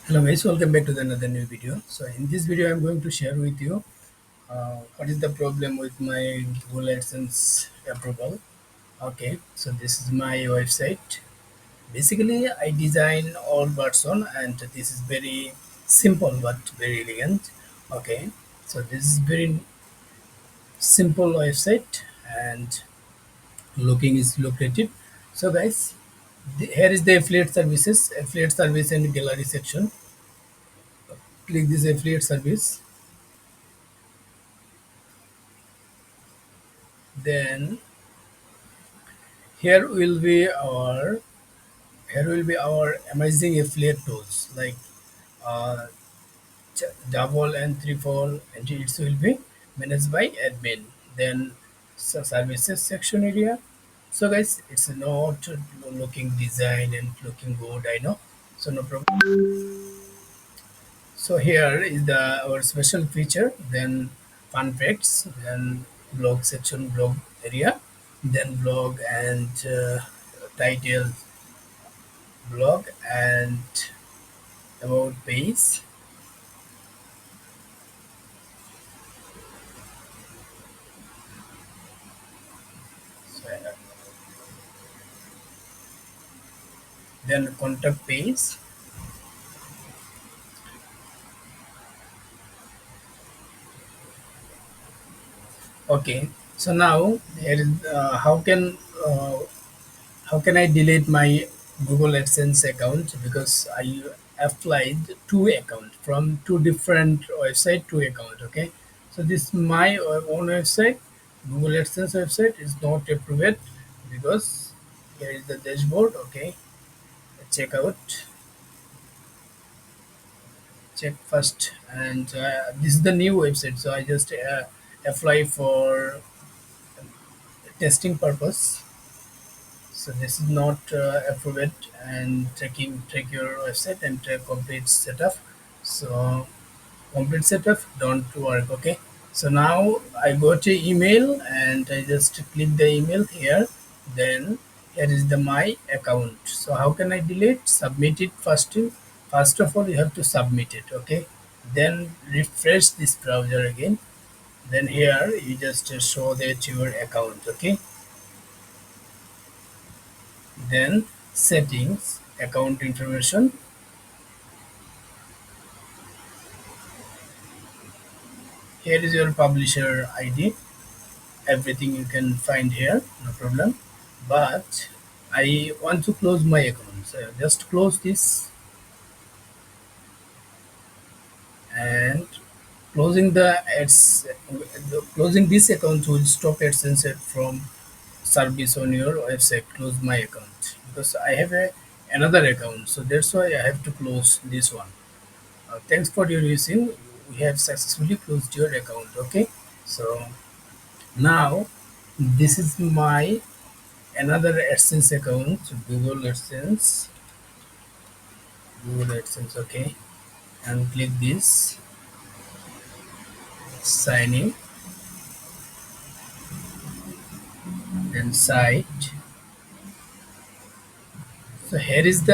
Hello guys, welcome back to another new video. So in this video, I'm going to share with you what is the problem with my Google AdSense approval. Okay, so this is my website. Basically, I design all version, and this is very simple but very elegant. Okay, so this is very simple website and looking is lucrative. So guys, here is the affiliate service and gallery section. Click this affiliate service. Then here will be our amazing affiliate tools like uh, double and triple, and it will be managed by admin. Then services section area. So guys, it's not looking design and looking good, I know, so no problem. So here is the our special feature, then fun facts, then blog section, blog area, then blog and title, blog and about page. So, then contact page. Okay, so now here is how can I delete my Google AdSense account, because I applied two account from two different website, two account. Okay, so this my own website, Google AdSense website is not approved because here is the dashboard. Okay, check out, check first, and this is the new website. So I just apply for testing purpose. So this is not approved, and check your website and complete setup. So complete setup don't work. Okay, so now I go to email and I just click the email here. Then here is the my account. So how can I delete? Submit it first. First of all, you have to submit it. Okay, then refresh this browser again. Then here you just show that your account. Okay, then settings, account information. Here is your publisher ID. Everything you can find here, no problem. But I want to close my account. So just close this, and closing the ads, closing this account will stop AdSense from service on your website. Close my account because I have another account. So that's why I have to close this one. Thanks for your using. We have successfully closed your account. Okay, so now this is my another AdSense account, Google AdSense. Okay, and click this sign in, then site. So here is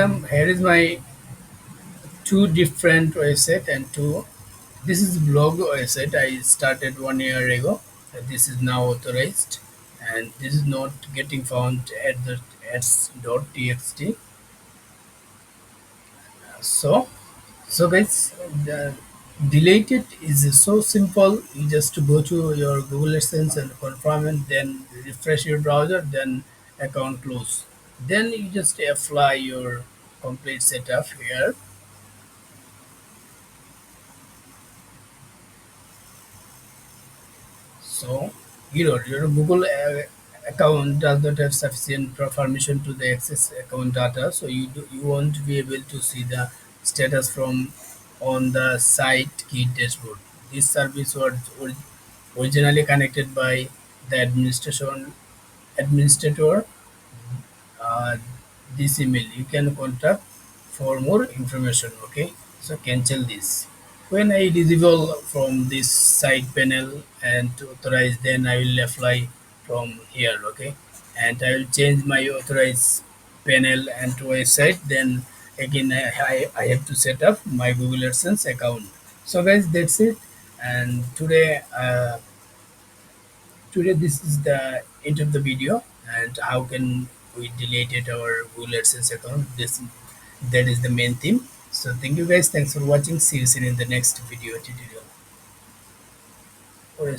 my two different website and two. This is blog website I started 1 year ago. This is now authorized, and this is not getting found at the ads.txt. So guys, the delete it is so simple. You just go to your Google AdSense and confirm it, then refresh your browser, then account close. Then you just apply your complete setup here. So your Google account does not have sufficient permission to the access account data, so you won't be able to see the status from on the site key dashboard. This service was originally connected by the administrator. uh, this email you can contact for more information. Okay, so cancel this. When I disable from this side panel and authorize, then I will apply from here. Okay, and I will change my authorize panel and to website, then again I have to set up my Google AdSense account. So guys, that's it. And today this is the end of the video, and how can we deleted our Google AdSense account. This that is the main theme. So thank you guys, thanks for watching, see you soon in the next video tutorial. Or